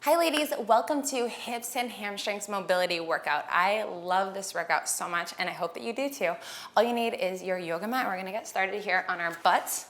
Hi ladies, welcome to Hips and Hamstrings Mobility Workout. I love this workout so much and I hope that you do too. All you need is your yoga mat. We're gonna get started here on our butts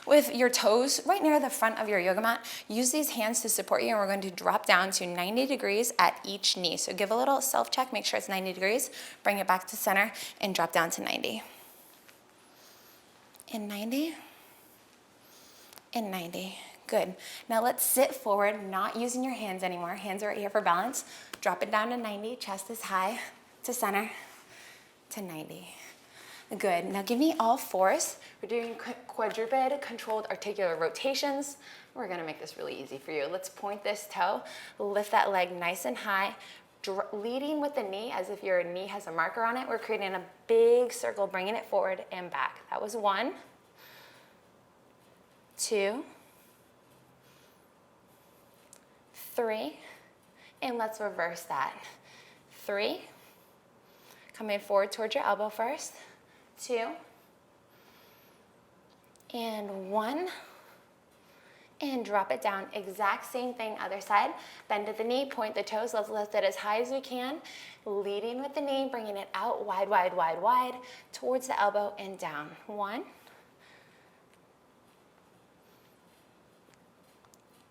with your toes right near the front of your yoga mat. Use these hands to support you and we're going to drop down to 90 degrees at each knee. So give a little self-check, make sure it's 90 degrees, bring it back to center and drop down to 90. And 90, and 90. Good. Now let's sit forward, not using your hands anymore. Hands are right here for balance. Drop it down to 90, chest is high, to center, to 90. Good. Now give me all fours. We're doing quadruped controlled articular rotations. We're gonna make this really easy for you. Let's point this toe, lift that leg nice and high, leading with the knee as if your knee has a marker on it. We're creating a big circle, bringing it forward and back. That was 1, 2, 3, and let's reverse that. 3, coming forward towards your elbow first. 2, and 1, and drop it down. Exact same thing, other side. Bend at the knee, point the toes, let's lift it as high as we can. Leading with the knee, bringing it out wide, wide, wide, wide, towards the elbow and down. 1,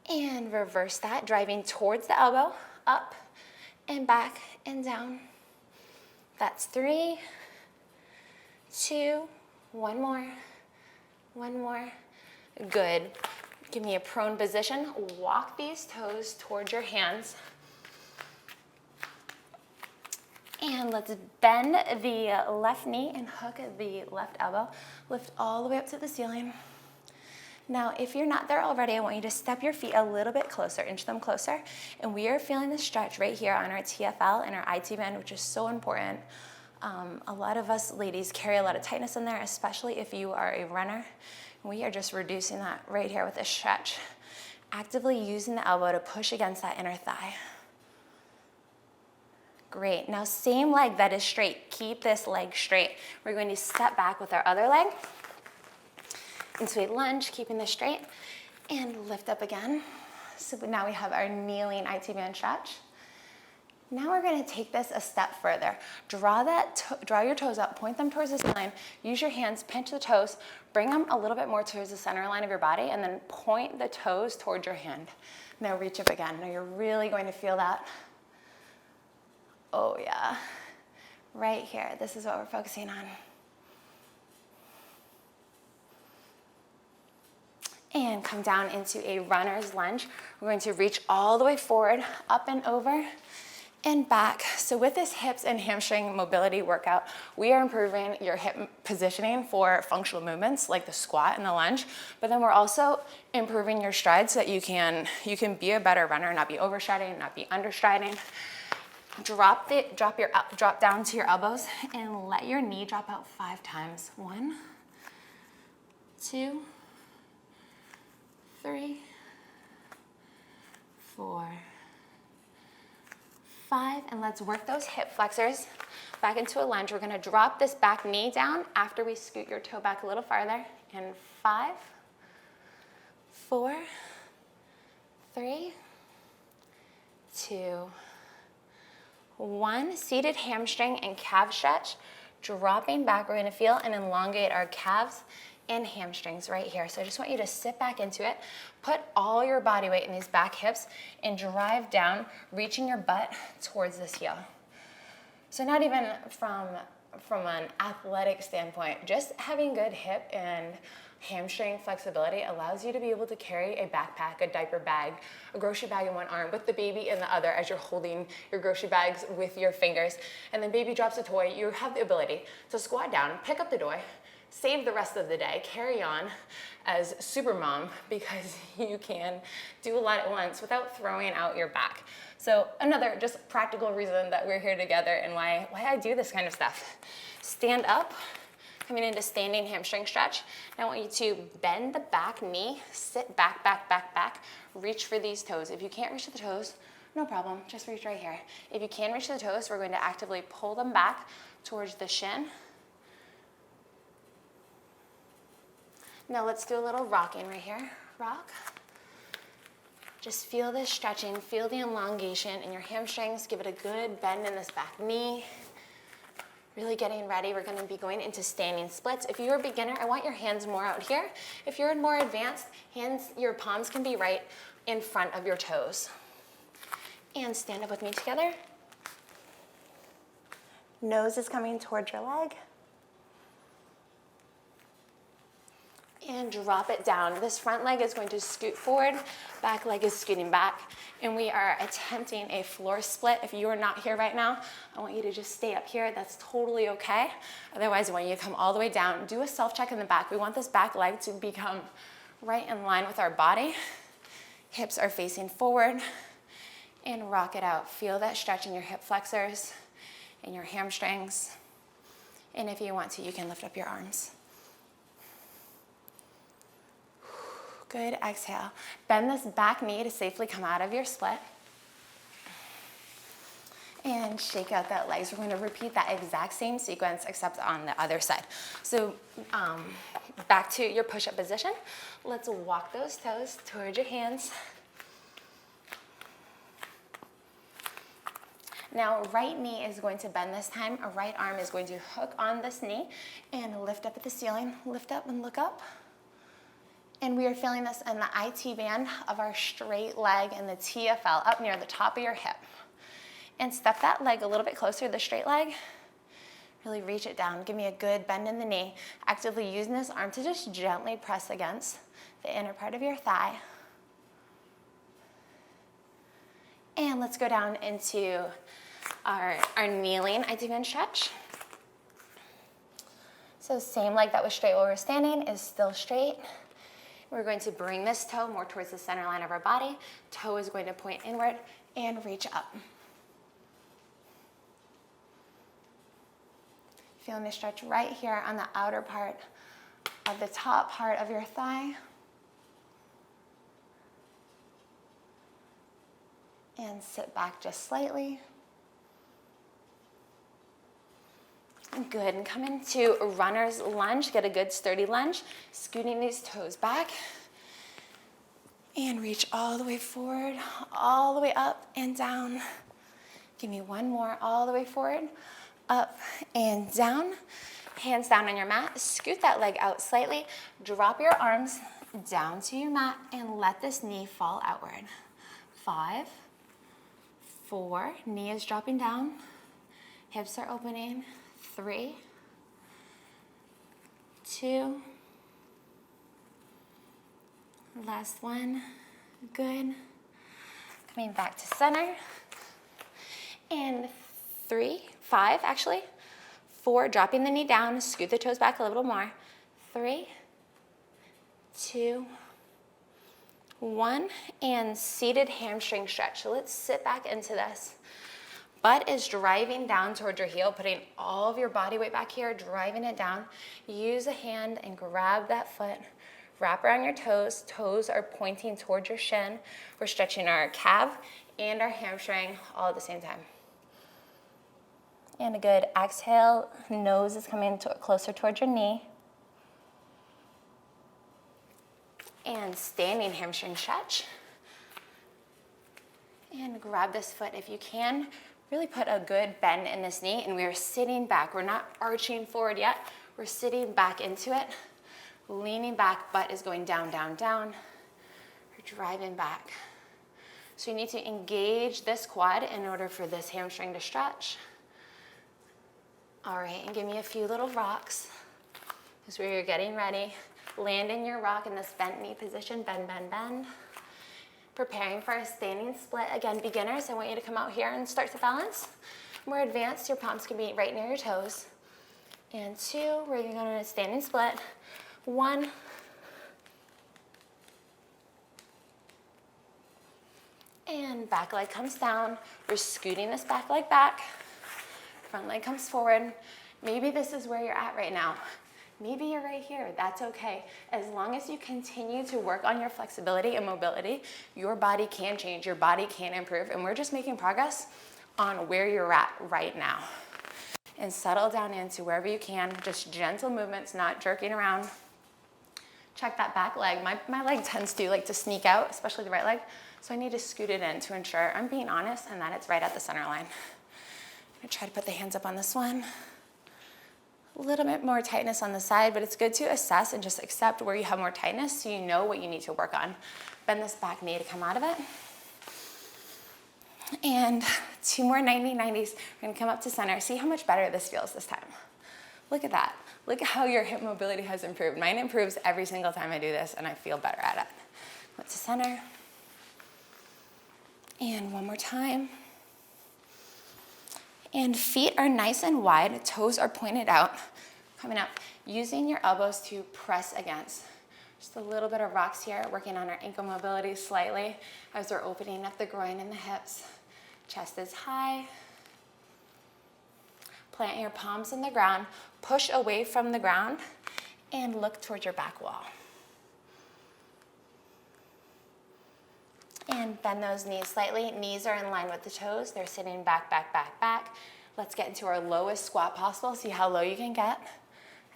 and reverse that, driving towards the elbow, up and back and down. That's 3, 2, one more. Good. Give me a prone position. Walk these toes towards your hands. And let's bend the left knee and hook the left elbow. Lift all the way up to the ceiling. Now, if you're not there already, I want you to step your feet a little bit closer, inch them closer. And we are feeling the stretch right here on our TFL and our IT band, which is so important. A lot of us ladies carry a lot of tightness in there, especially if you are a runner. We are just reducing that right here with a stretch. Actively using the elbow to push against that inner thigh. Great. Now, same leg that is straight. Keep this leg straight. We're going to step back with our other leg into a lunge, keeping this straight, and lift up again. So now we have our kneeling IT band stretch. Now we're gonna take this a step further. Draw your toes up, point them towards the ceiling, use your hands, pinch the toes, bring them a little bit more towards the center line of your body, and then point the toes towards your hand. Now reach up again. Now you're really going to feel that. Oh yeah, right here. This is what we're focusing on. And come down into a runner's lunge. We're going to reach all the way forward, up and over, and back. So with this hips and hamstring mobility workout, we are improving your hip positioning for functional movements like the squat and the lunge, but then we're also improving your stride so that you can be a better runner, not be overstriding, not be understriding. Drop down to your elbows and let your knee drop out 5 times. 1, 2, 3, 4, 5, and let's work those hip flexors back into a lunge. We're gonna drop this back knee down after we scoot your toe back a little farther. And 5, 4, 3, 2, 1. Seated hamstring and calf stretch. Dropping back, we're gonna feel and elongate our calves and hamstrings right here. So I just want you to sit back into it, put all your body weight in these back hips and drive down, reaching your butt towards this heel. So not even from an athletic standpoint, just having good hip and hamstring flexibility allows you to be able to carry a backpack, a diaper bag, a grocery bag in one arm with the baby in the other as you're holding your grocery bags with your fingers. And then baby drops a toy, you have the ability to squat down, pick up the toy, save the rest of the day, carry on as super mom because you can do a lot at once without throwing out your back. So another just practical reason that we're here together and why I do this kind of stuff. Stand up, coming into standing hamstring stretch. Now I want you to bend the back knee, sit back, back, back, back, reach for these toes. If you can't reach the toes, no problem, just reach right here. If you can reach the toes, we're going to actively pull them back towards the shin. Now let's do a little rocking right here. Rock, Just feel this stretching, feel the elongation in your hamstrings. Give it a good bend in this back knee. Really getting ready. We're gonna be going into standing splits. If you're a beginner, I want your hands more out here. If you're more advanced, your palms can be right in front of your toes. And stand up with me together. Nose is coming towards your leg. And drop it down. This front leg is going to scoot forward, back leg is scooting back, and we are attempting a floor split. If you are not here right now, I want you to just stay up here. That's totally okay. Otherwise, I want you to come all the way down. Do a self-check in the back. We want this back leg to become right in line with our body. Hips are facing forward, and rock it out. Feel that stretch in your hip flexors and your hamstrings. And if you want to, you can lift up your arms. Good, exhale. Bend this back knee to safely come out of your split. And shake out that leg. So we're going to repeat that exact same sequence except on the other side. So back to your push-up position. Let's walk those toes towards your hands. Now, right knee is going to bend this time. A right arm is going to hook on this knee and lift up at the ceiling. Lift up and look up. And we are feeling this in the IT band of our straight leg and the TFL up near the top of your hip. And step that leg a little bit closer to the straight leg. Really reach it down. Give me a good bend in the knee. Actively using this arm to just gently press against the inner part of your thigh. And let's go down into our kneeling IT band stretch. So same leg that was straight while we were standing is still straight. We're going to bring this toe more towards the center line of our body. Toe is going to point inward and reach up. Feeling the stretch right here on the outer part of the top part of your thigh. And sit back just slightly. Good, and come into a runner's lunge. Get a good sturdy lunge, scooting these toes back. And reach all the way forward, all the way up and down. Give me one more, all the way forward, up and down. Hands down on your mat, scoot that leg out slightly. Drop your arms down to your mat and let this knee fall outward. 5, 4, knee is dropping down. Hips are opening. 3, 2, last one, good. Coming back to center, and 3, 5 actually, 4, dropping the knee down, scoot the toes back a little more, 3, 2, 1, and seated hamstring stretch. So let's sit back into this. Butt is driving down towards your heel, putting all of your body weight back here, driving it down. Use a hand and grab that foot. Wrap around your toes. Toes are pointing towards your shin. We're stretching our calf and our hamstring all at the same time. And a good exhale. Nose is coming closer towards your knee. And standing hamstring stretch. And grab this foot if you can. Really put a good bend in this knee, and we are sitting back. We're not arching forward yet. We're sitting back into it, leaning back, butt is going down, down, down. We're driving back. So you need to engage this quad in order for this hamstring to stretch. All right, and give me a few little rocks. This is where you're getting ready. Land in your rock in this bent knee position, bend, bend, bend. Preparing for a standing split. Again, beginners, I want you to come out here and start to balance. More advanced, your palms can be right near your toes. And 2, we're going to go to a standing split. 1, and back leg comes down. We're scooting this back leg back. Front leg comes forward. Maybe this is where you're at right now. Maybe you're right here, that's okay. As long as you continue to work on your flexibility and mobility, your body can change, your body can improve, and we're just making progress on where you're at right now. And settle down into wherever you can, just gentle movements, not jerking around. Check that back leg. My leg tends to like to sneak out, especially the right leg. So I need to scoot it in to ensure I'm being honest and that it's right at the center line. I'm gonna try to put the hands up on this one. A little bit more tightness on the side, but it's good to assess and just accept where you have more tightness so you know what you need to work on. Bend this back knee to come out of it. And 2 more 90-90s. We're gonna come up to center. See how much better this feels this time. Look at that. Look at how your hip mobility has improved. Mine improves every single time I do this, and I feel better at it. Up to center. And one more time. And feet are nice and wide, toes are pointed out, coming up, using your elbows to press against. Just a little bit of rocks here, working on our ankle mobility slightly as we're opening up the groin and the hips. Chest is high. Plant your palms in the ground, push away from the ground, and look towards your back wall. And bend those knees slightly. Knees are in line with the toes. They're sitting back, back, back, back. Let's get into our lowest squat possible. See how low you can get.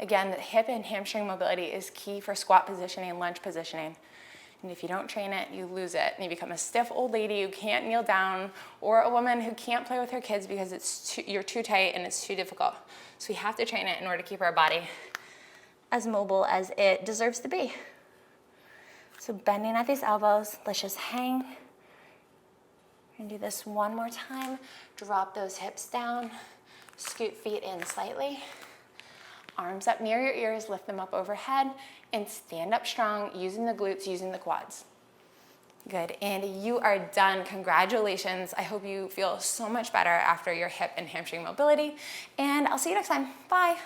Again, the hip and hamstring mobility is key for squat positioning, lunge positioning. And if you don't train it, you lose it. And you become a stiff old lady who can't kneel down, or a woman who can't play with her kids because you're too tight and it's too difficult. So we have to train it in order to keep our body as mobile as it deserves to be. So bending at these elbows, let's just hang. We're gonna do this one more time. Drop those hips down, scoot feet in slightly. Arms up near your ears, lift them up overhead, and stand up strong, using the glutes, using the quads. Good, and you are done. Congratulations. I hope you feel so much better after your hip and hamstring mobility, and I'll see you next time. Bye.